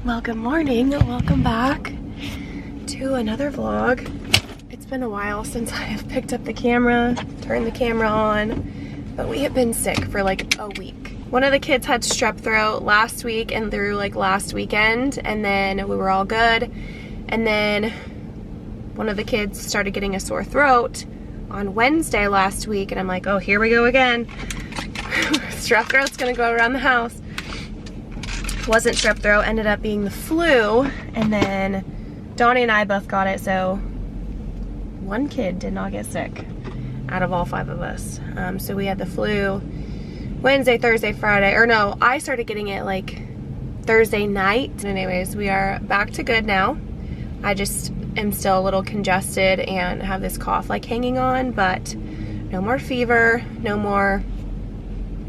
Well, good morning. Welcome back to another vlog. It's been a while since I have picked up the camera, turned the camera on, but we have been sick for like a week. One of the kids had strep throat last week and through like last weekend, and then we were all good. And then one of the kids started getting a sore throat on Wednesday last week, and I'm like, oh, here we go again. Strep throat's gonna go around the house. Wasn't strep throat, ended up being the flu, and then Donnie and I both got it, so one kid did not get sick out of all 5 of us. So we had the flu Wednesday, Thursday, Friday, or no, I started getting it like Thursday night. Anyways, we are back to good now. I just am still a little congested and have this cough like hanging on, but no more fever, no more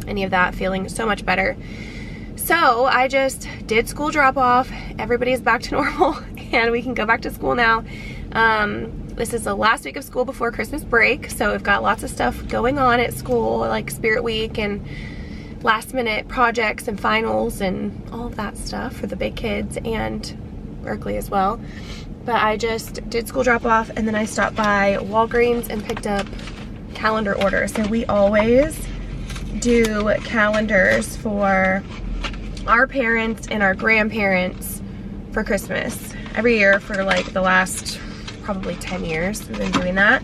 any of that, feeling so much better. So I just did school drop off. Everybody's back to normal and we can go back to school now. This is the last week of school before Christmas break, so we've got lots of stuff going on at school, like Spirit Week and last minute projects and finals and all of that stuff for the big kids and Berkeley as well. But I just did school drop off, and then I stopped by Walgreens and picked up calendar orders. So we always do calendars for our parents and our grandparents for Christmas every year for like the last probably 10 years. We've been doing that.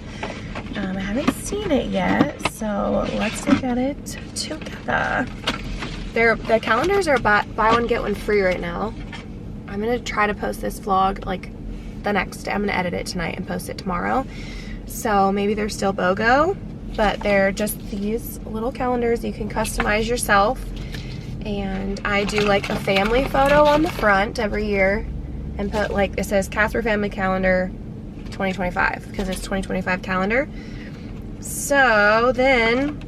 I haven't seen it yet, so let's look at it together. The calendars are buy one get one free right now. I'm gonna try to post this vlog like the next day. I'm gonna edit it tonight and post it tomorrow, so maybe they're still BOGO, but they're just these little calendars you can customize yourself. And I do like a family photo on the front every year and put like, it says Kasper Family Calendar 2025 because it's 2025 calendar. So then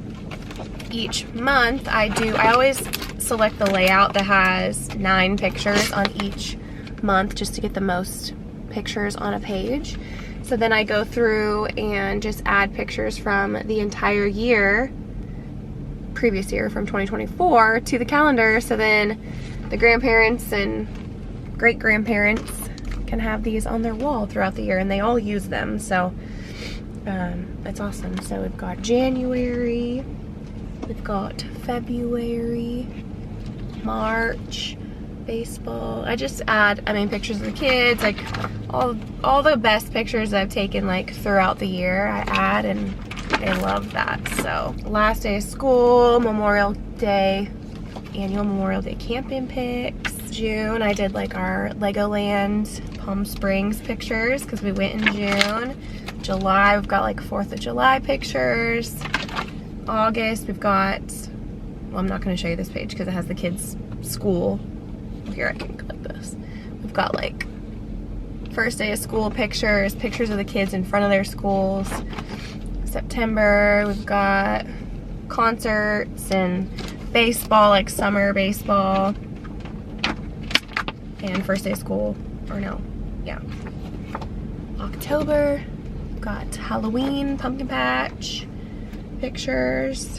each month I always select the layout that has 9 pictures on each month just to get the most pictures on a page. So then I go through and just add pictures from the entire year, previous year from 2024 to the calendar, so then the grandparents and great grandparents can have these on their wall throughout the year, and they all use them, so it's awesome. So we've got January, we've got February, March, baseball. I just add, pictures of the kids, like all the best pictures I've taken like throughout the year I add, and I love that. So last day of school, Memorial Day, annual Memorial Day camping pics. June, I did like our Legoland Palm Springs pictures because we went in June. July, we've got like 4th of July pictures. August, we've got, well, I'm not going to show you this page because it has the kids' school. Here, I can click this. We've got like first day of school pictures, pictures of the kids in front of their schools. September, we've got concerts and baseball, like summer baseball, and first day of school, or no, yeah. October, we've got Halloween, pumpkin patch pictures,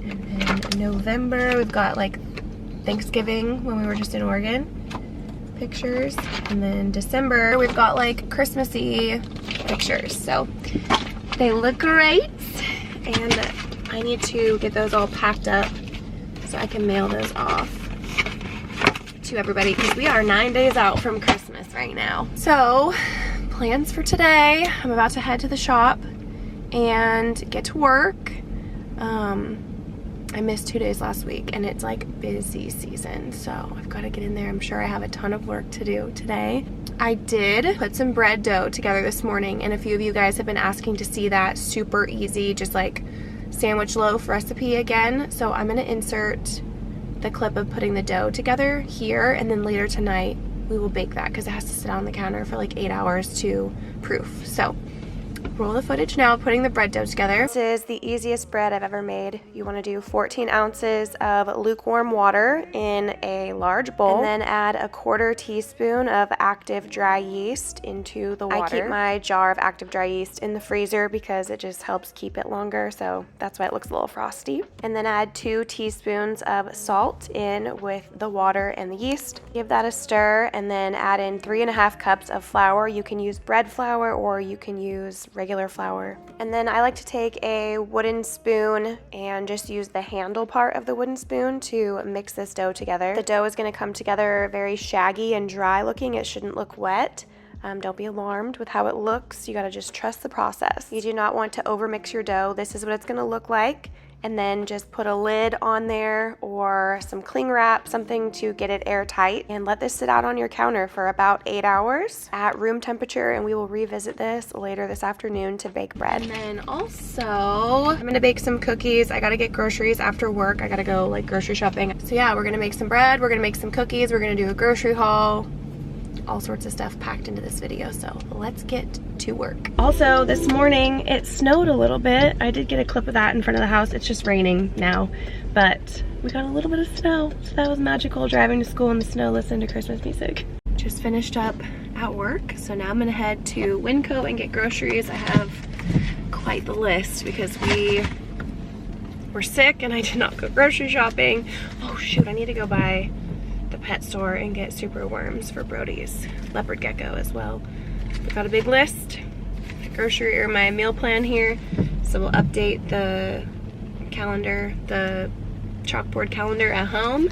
and then November, we've got like Thanksgiving when we were just in Oregon pictures, and then December, we've got like Christmassy pictures. So they look great, and I need to get those all packed up so I can mail those off to everybody because we are 9 days out from Christmas right now. So plans for today, I'm about to head to the shop and get to work. I missed 2 days last week and it's like busy season, so I've got to get in there. I'm sure I have a ton of work to do today. I did put some bread dough together this morning, and a few of you guys have been asking to see that super easy, just like sandwich loaf recipe again. So I'm gonna insert the clip of putting the dough together here, and then later tonight we will bake that because it has to sit on the counter for like 8 hours to proof. So roll the footage now, putting the bread dough together. This is the easiest bread I've ever made. You want to do 14 ounces of lukewarm water in a large bowl, and then add a 1/4 teaspoon of active dry yeast into the water. I keep my jar of active dry yeast in the freezer because it just helps keep it longer, so that's why it looks a little frosty. And then add 2 teaspoons of salt in with the water and the yeast. Give that a stir, and then add in 3½ cups of flour. You can use bread flour or you can use regular flour. And then I like to take a wooden spoon and just use the handle part of the wooden spoon to mix this dough together. The dough is going to come together very shaggy and dry looking. It shouldn't look wet. Don't be alarmed with how it looks. You got to just trust the process. You do not want to overmix your dough. This is what it's going to look like. And then just put a lid on there or some cling wrap, something to get it airtight, and let this sit out on your counter for about 8 hours at room temperature, and we will revisit this later this afternoon to bake bread. And then also, I'm gonna bake some cookies. I gotta get groceries after work. I gotta go like grocery shopping. So yeah, we're gonna make some bread, we're gonna make some cookies, we're gonna do a grocery haul. All sorts of stuff packed into this video, so let's get to work. Also, this morning it snowed a little bit. I did get a clip of that in front of the house. It's just raining now, but we got a little bit of snow, so that was magical, driving to school in the snow, listening to Christmas music. Just finished up at work, so now I'm gonna head to Winco and get groceries. I have quite the list because we were sick and I did not go grocery shopping. Oh shoot, I need to go by the pet store and get super worms for Brody's leopard gecko as well. We've got a big list, grocery or my meal plan here, so we'll update the calendar, the chalkboard calendar at home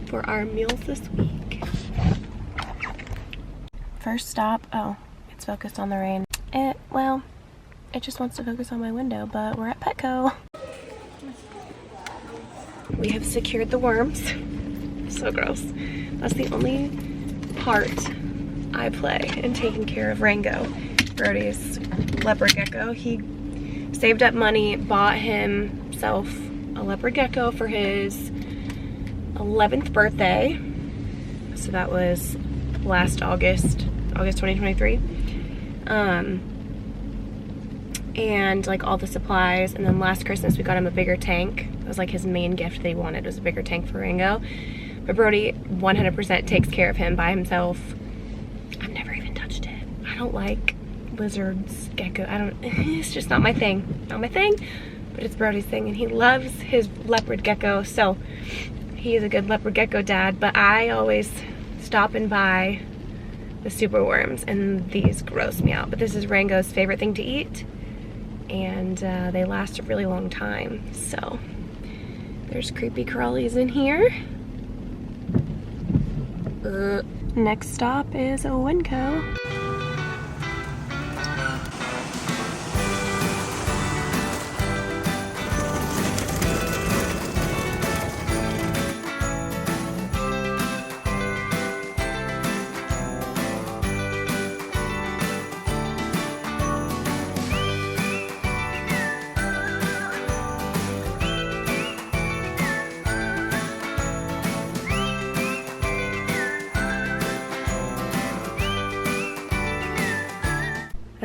for our meals this week. First stop, oh, it's focused on the rain. Well, it just wants to focus on my window, but we're at Petco. We have secured the worms. So gross. That's the only part I play in taking care of Rango, Brody's leopard gecko. He saved up money, bought himself a leopard gecko for his 11th birthday. So that was last August 2023. And like all the supplies, and then last Christmas we got him a bigger tank. It was like his main gift that he wanted, was a bigger tank for Rango. But Brody 100% takes care of him by himself. I've never even touched it. I don't like lizards, gecko. It's just not my thing. Not my thing, but it's Brody's thing, and he loves his leopard gecko, so he is a good leopard gecko dad. But I always stop and buy the super worms, and these gross me out. But this is Rango's favorite thing to eat, and they last a really long time. So there's creepy crawlies in here. Next stop is Winco.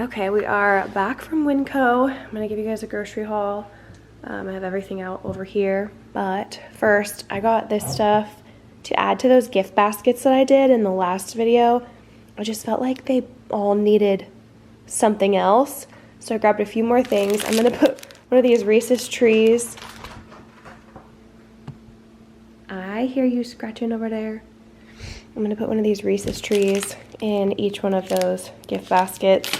Okay, we are back from Winco. I'm gonna give you guys a grocery haul. I have everything out over here, but first I got this stuff to add to those gift baskets that I did in the last video. I just felt like they all needed something else, so I grabbed a few more things. I'm gonna put one of these Reese's trees. I hear you scratching over there. I'm gonna put one of these Reese's trees in each one of those gift baskets.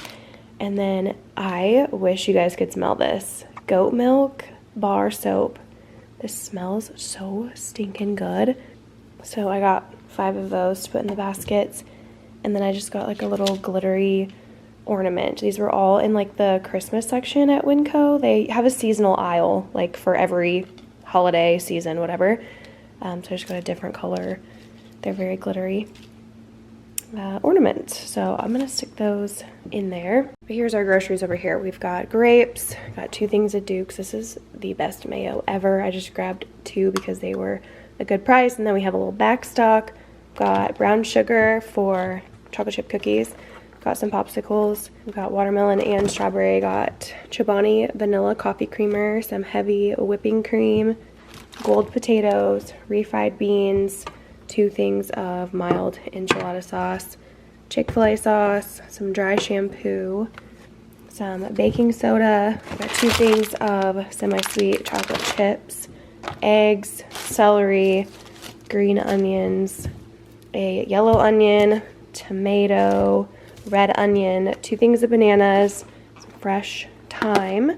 And then I wish you guys could smell this. Goat milk bar soap. This smells so stinking good. So I got 5 of those to put in the baskets. And then I just got like a little glittery ornament. These were all in like the Christmas section at Winco. They have a seasonal aisle like for every holiday season, whatever. So I just got a different color. They're very glittery ornament, so I'm gonna stick those in there. But here's our groceries over here. We've got grapes, got 2 things of Duke's. This is the best mayo ever. I just grabbed 2 because they were a good price. And then we have a little back stock. Got brown sugar for chocolate chip cookies. Got some popsicles. We got watermelon and strawberry. Got Chobani vanilla coffee creamer, some heavy whipping cream, gold potatoes, refried beans, 2 things of mild enchilada sauce, Chick-fil-A sauce, some dry shampoo, some baking soda. I got 2 things of semi-sweet chocolate chips, eggs, celery, green onions, a yellow onion, tomato, red onion, 2 things of bananas, some fresh thyme.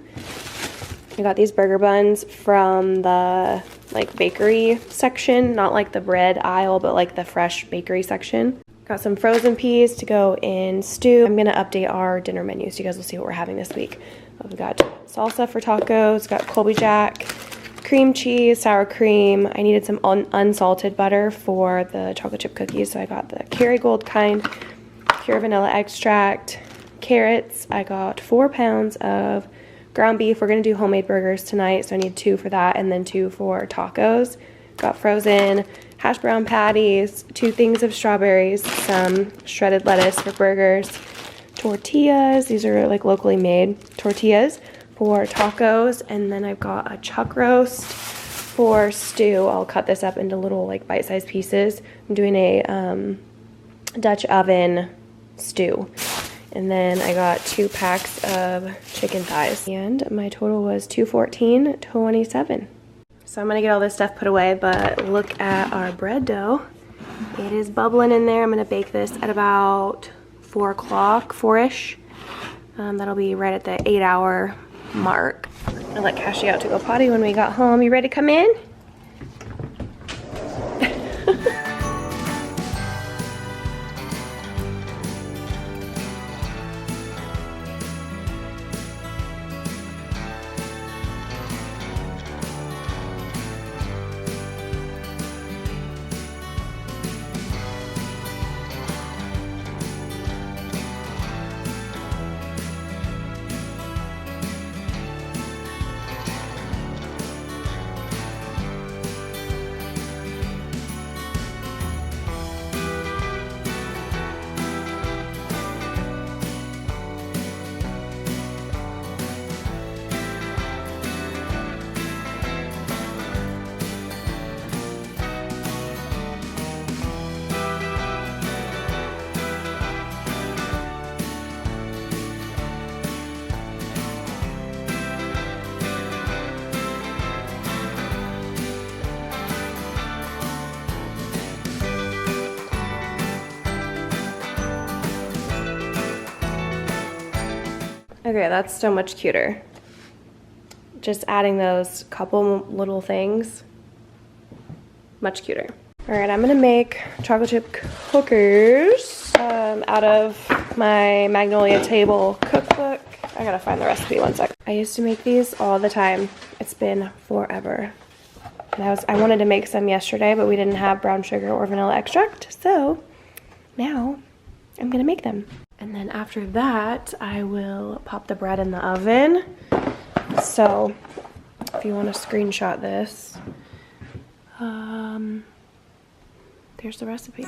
I got these burger buns from the like bakery section, not like the bread aisle, but like the fresh bakery section. Got some frozen peas to go in stew. I'm gonna update our dinner menu so you guys will see what we're having this week. We've got salsa for tacos, got Colby Jack, cream cheese, sour cream. I needed some unsalted butter for the chocolate chip cookies, so I got the Kerrygold kind, pure vanilla extract, carrots. I got 4 pounds of ground beef. We're gonna do homemade burgers tonight, so I need 2 for that and then 2 for tacos. Got frozen hash brown patties, 2 things of strawberries, some shredded lettuce for burgers, tortillas. These are like locally made tortillas for tacos, and then I've got a chuck roast for stew. I'll cut this up into little like bite-sized pieces. I'm doing a Dutch oven stew. And then I got 2 packs of chicken thighs. And my total was $214.27. So I'm gonna get all this stuff put away, but look at our bread dough. It is bubbling in there. I'm gonna bake this at about 4 o'clock, 4-ish. That'll be right at the 8-hour mark. I let Cassie out to go potty when we got home. You ready to come in? Okay, that's so much cuter. Just adding those couple little things, much cuter. All right, I'm gonna make chocolate chip cookies out of my Magnolia Table cookbook. I gotta find the recipe, 1 sec. I used to make these all the time. It's been forever. And I wanted to make some yesterday, but we didn't have brown sugar or vanilla extract, so now I'm gonna make them. And then after that, I will pop the bread in the oven. So if you want to screenshot this, there's the recipe.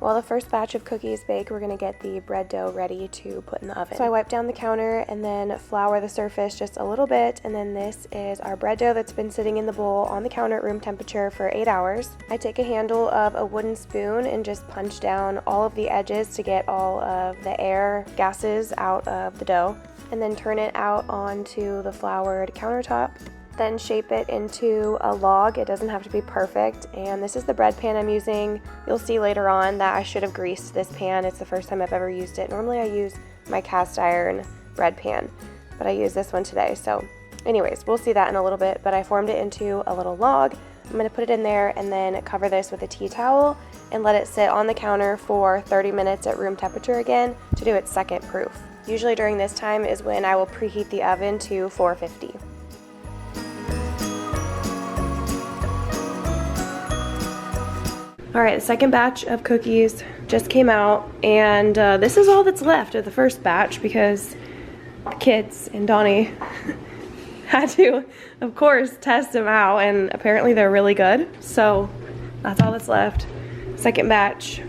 While the first batch of cookies bake, we're gonna get the bread dough ready to put in the oven. So I wipe down the counter and then flour the surface just a little bit, and then this is our bread dough that's been sitting in the bowl on the counter at room temperature for 8 hours. I take a handle of a wooden spoon and just punch down all of the edges to get all of the air gases out of the dough, and then turn it out onto the floured countertop. Then shape it into a log. It doesn't have to be perfect. And this is the bread pan I'm using. You'll see later on that I should have greased this pan. It's the first time I've ever used it. Normally I use my cast iron bread pan, but I use this one today. So anyways, we'll see that in a little bit, but I formed it into a little log. I'm gonna put it in there and then cover this with a tea towel and let it sit on the counter for 30 minutes at room temperature again to do its second proof. Usually during this time is when I will preheat the oven to 450. All right, the second batch of cookies just came out, and this is all that's left of the first batch because the kids and Donnie had to, of course, test them out, and apparently they're really good. So that's all that's left. Second batch,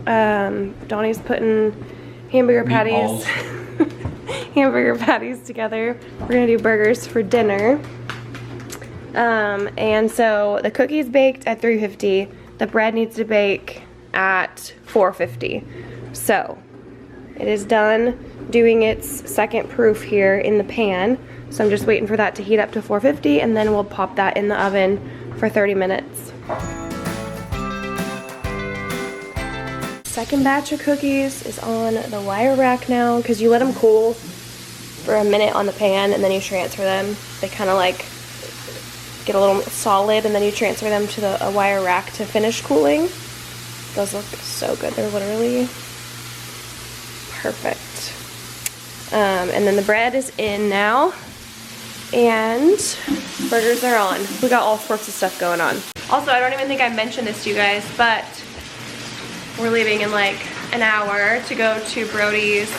Donnie's putting hamburger patties, hamburger patties together. We're gonna do burgers for dinner. And so the cookies baked at 350. The bread needs to bake at 450. So it is done doing its second proof here in the pan. So I'm just waiting for that to heat up to 450, and then we'll pop that in the oven for 30 minutes. Second batch of cookies is on the wire rack now, because you let them cool for a minute on the pan and then you transfer them. They kind of like get a little solid, and then you transfer them to a wire rack to finish cooling. Those look so good. They're literally perfect. And then the bread is in now, and burgers are on. We got all sorts of stuff going on. Also, I don't even think I mentioned this to you guys, but we're leaving in like an hour to go to Brody's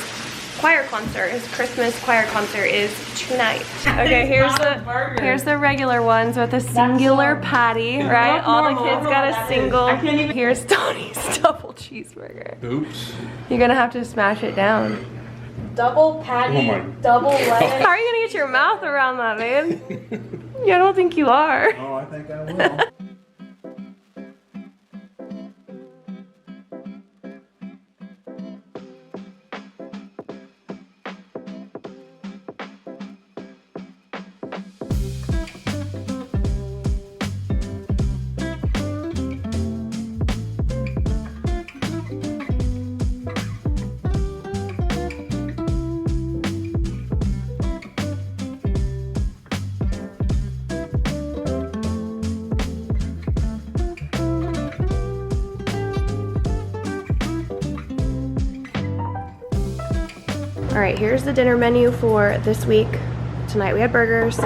choir concert. His Christmas choir concert is tonight. Okay, here's the regular ones with a singular patty, right? All the kids got a single. Here's Tony's double cheeseburger. Oops. You're gonna have to smash it down. Double patty, double lettuce. How are you gonna get your mouth around that, man? Yeah, I don't think you are. Oh, I think I will. All right, here's the dinner menu for this week. Tonight we had burgers,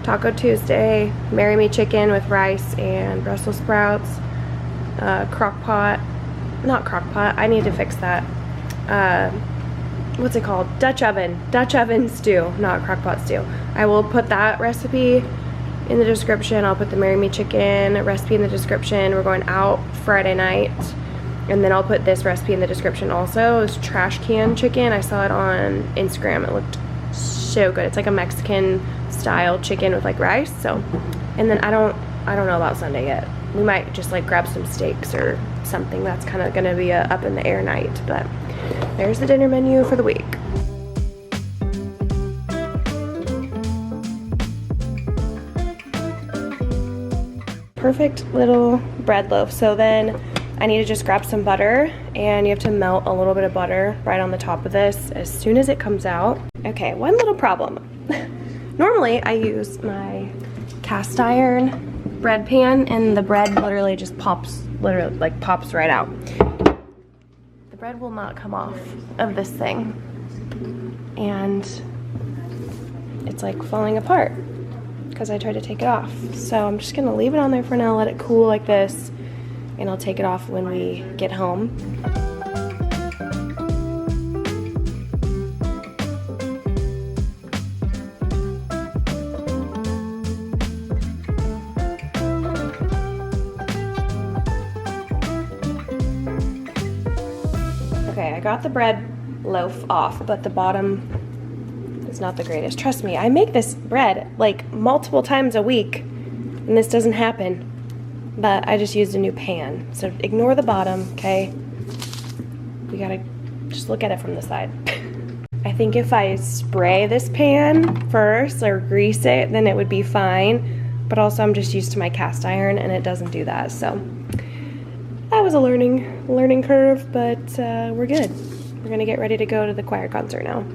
Taco Tuesday, Marry Me chicken with rice and Brussels sprouts, crock pot, not crock pot, I need to fix that. What's it called? Dutch oven stew, not crock pot stew. I will put that recipe in the description. I'll put the Marry Me chicken recipe in the description. We're going out Friday night. And then I'll put this recipe in the description also. It's trash can chicken. I saw it on Instagram. It looked so good. It's like a Mexican style chicken with like rice. So, and then I don't know about Sunday yet. We might just like grab some steaks or something. That's kind of gonna be a up in the air night. But there's the dinner menu for the week. Perfect little bread loaf. So then I need to just grab some butter, and you have to melt a little bit of butter right on the top of this as soon as it comes out. Okay, one little problem. Normally I use my cast iron bread pan, and the bread literally just pops right out. The bread will not come off of this thing, and it's like falling apart because I tried to take it off. So I'm just gonna leave it on there for now, let it cool like this, and I'll take it off when we get home. got the bread loaf off, but the bottom is not the greatest. Trust me, I make this bread like multiple times a week, and this doesn't happen. But I just used a new pan. So ignore the bottom, okay? We gotta just look at it from the side. I think if I spray this pan first or grease it, then it would be fine. But also I'm just used to my cast iron and it doesn't do that. So that was a learning curve, but we're good. We're gonna get ready to go to the choir concert now.